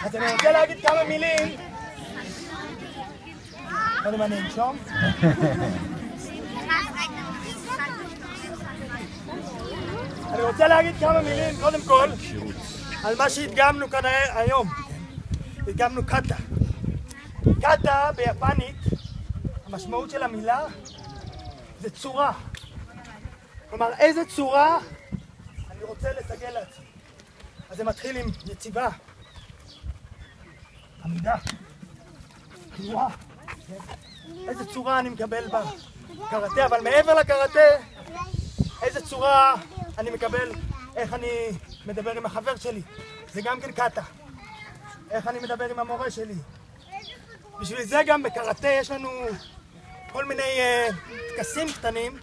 אז אני רוצה להגיד כמה מילים. קודם אני אנשום. אני רוצה להגיד כמה מילים, קודם כל, על מה שהדגמנו כאן היום. הדגמנו קאטה. קאטה ביפנית, המשמעות של המילה זה צורה. כלומר, איזה צורה אני רוצה לסגל לעצמי. אז זה מתחיל עם יציבה, עמידה, תנועה. איזה צורה אני מקבל בקראטה, אבל מעבר לקראטה, איזה צורה אני מקבל, איך אני מדבר עם החבר שלי. זה גם כן קאטה. איך אני מדבר עם המורה שלי. בשביל זה גם בקראטה יש לנו כל מיני טקסים קטנים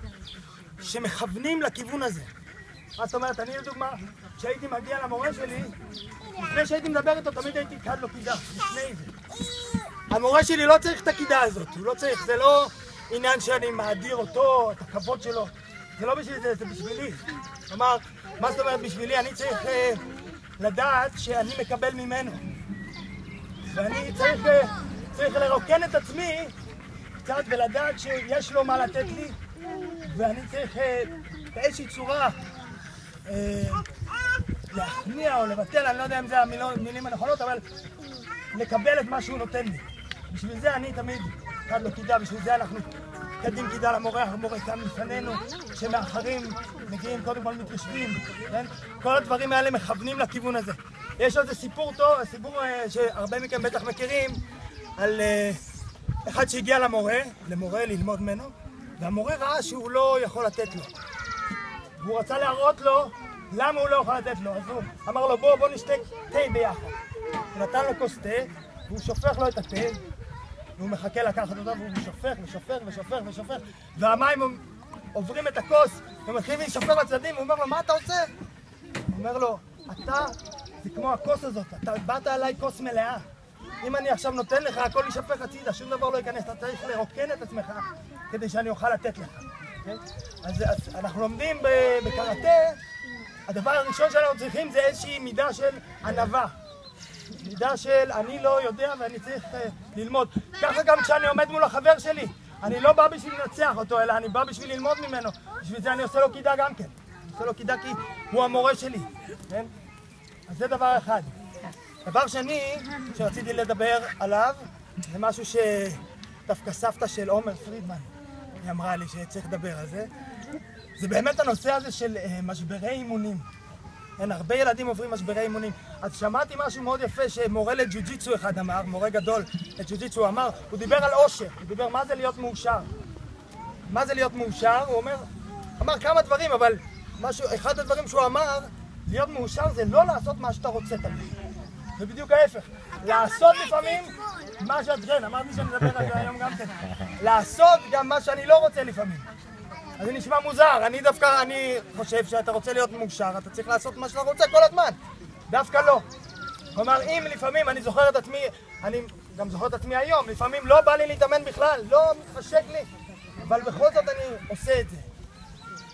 שמכוונים לכיוון הזה. מה זאת אומרת, אני לדוגמה, כשהייתי מגיע למורה שלי, לפני שהייתי מדבר איתו, תמיד הייתי קד לו קידה, לפני זה. המורה שלי לא צריך את הקידה הזאת, הוא לא צריך, זה לא עניין שאני מאדיר אותו, את הכבוד שלו. זה לא בשביל זה, זה בשבילי. כלומר, מה זאת אומרת בשבילי? אני צריך לדעת שאני מקבל ממנו. ואני צריך לרוקן את עצמי קצת ולדעת שיש לו מה לתת לי, ואני צריך באיזושהי צורה להכניע או לבטל, אני לא יודע אם זה המילים הנכונות, אבל לקבל את מה שהוא נותן לי. בשביל זה אני תמיד קד לו קידה, בשביל זה אנחנו קדים קידה למורה, המורה כאן לפנינו, שמאחרים מגיעים קודם כל מתיישבים, כן? כל הדברים האלה מכוונים לכיוון הזה. יש עוד סיפור טוב, סיפור שהרבה מכם בטח מכירים, על אחד שהגיע למורה ללמוד ממנו, והמורה ראה שהוא לא יכול לתת לו. והוא רצה להראות לו למה הוא לא יכול לתת לו, אז הוא אמר לו בוא נשתה תה ביחד. הוא נתן לו כוס תה, והוא שופך לו את התה, והוא מחכה לקחת אותו, והוא שופך, והמים עוברים את הכוס, ומתחילים לשפר לצדדים, הוא אומר לו, מה אתה עושה? הוא אומר לו, אתה, זה כמו הכוס הזאת, אתה באת עליי כוס מלאה. אם אני עכשיו נותן לך, הכל יישפך הצידה, שום דבר לא ייכנס, אתה צריך לרוקן את עצמך כדי שאני אוכל לתת לך. אז אנחנו לומדים בקראטה, הדבר הראשון שאנחנו צריכים זה איזושהי מידה של ענווה. מידה של אני לא יודע ואני צריך ללמוד. ככה גם כשאני עומד מול החבר שלי, אני לא בא בשביל לנצח אותו, אלא אני בא בשביל ללמוד ממנו. בשביל זה אני עושה לו קידה גם כן. אני עושה לו קידה כי הוא המורה שלי. כן? אז זה דבר אחד. דבר שני שרציתי לדבר עליו, זה משהו שדווקא סבתא של עומר פרידמן, היא אמרה לי שצריך לדבר על זה. זה באמת הנושא הזה של משברי אימונים. אין, הרבה ילדים עוברים משברי אימונים. אז שמעתי משהו מאוד יפה שמורה לג'ו-ג'יצו אחד אמר, מורה גדול לג'ו-ג'יצו, הוא אמר, הוא דיבר על אושר, הוא דיבר מה זה להיות מאושר. מה זה להיות מאושר? הוא אמר כמה דברים, אבל אחד הדברים שהוא אמר, להיות מאושר זה לא לעשות מה שאתה רוצה תמיד. זה בדיוק ההפך. לעשות לפעמים מה שאת כן, אמרתי שאני מדבר על זה היום גם כן. לעשות גם מה שאני לא רוצה לפעמים. אז זה נשמע מוזר, אני חושב שאתה רוצה להיות מאושר, אתה צריך לעשות מה שאתה רוצה כל הזמן. דווקא לא. כלומר, אם לפעמים אני זוכר את עצמי, אני גם זוכר את עצמי היום, לפעמים לא בא לי להתאמן בכלל, לא מתחשק לי, אבל בכל זאת אני עושה את זה.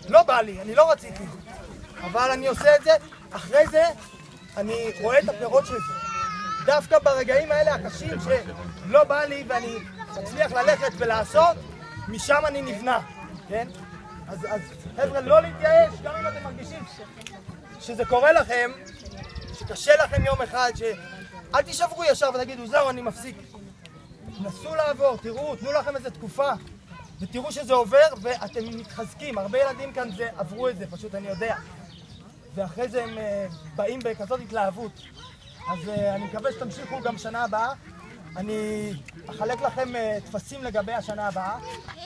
לא בא לי, אני לא רציתי, אבל אני עושה את זה, אחרי זה אני רואה את הפירות של זה. דווקא ברגעים האלה הקשים שלא בא לי ואני מצליח ללכת ולעשות, משם אני נבנה, כן? אז חבר'ה, לא להתייאש, גם אם אתם מרגישים שזה קורה לכם, שקשה לכם יום אחד, אל תישברו ישר ותגידו, זהו, אני מפסיק. נסו לעבור, תראו, תנו לכם איזו תקופה, ותראו שזה עובר ואתם מתחזקים. הרבה ילדים כאן עברו את זה, פשוט אני יודע. ואחרי זה הם באים בכזאת התלהבות. אז אני מקווה שתמשיכו גם שנה הבאה. אני אחלק לכם תפסים לגבי השנה הבאה.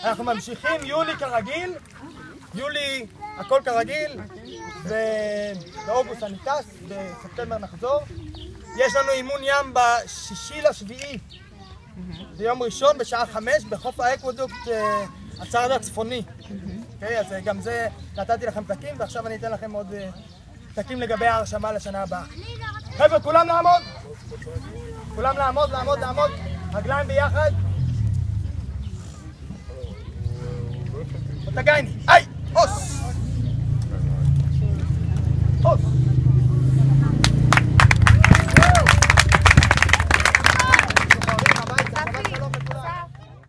אנחנו ממשיכים, יולי כרגיל, יולי הכל כרגיל, ובאוגוסט אני טס, בספטמבר נחזור. יש לנו אימון ים ב6/7, ביום ראשון בשעה 5 בחוף האקוודוקט הצד הצפוני. אוקיי, אז גם זה נתתי לכם פתקים, ועכשיו אני אתן לכם עוד פתקים לגבי ההרשמה לשנה הבאה. חבר'ה, כולם לעמוד? כולם לעמוד, לעמוד, לעמוד. רגליים ביחד. תגייני, היי!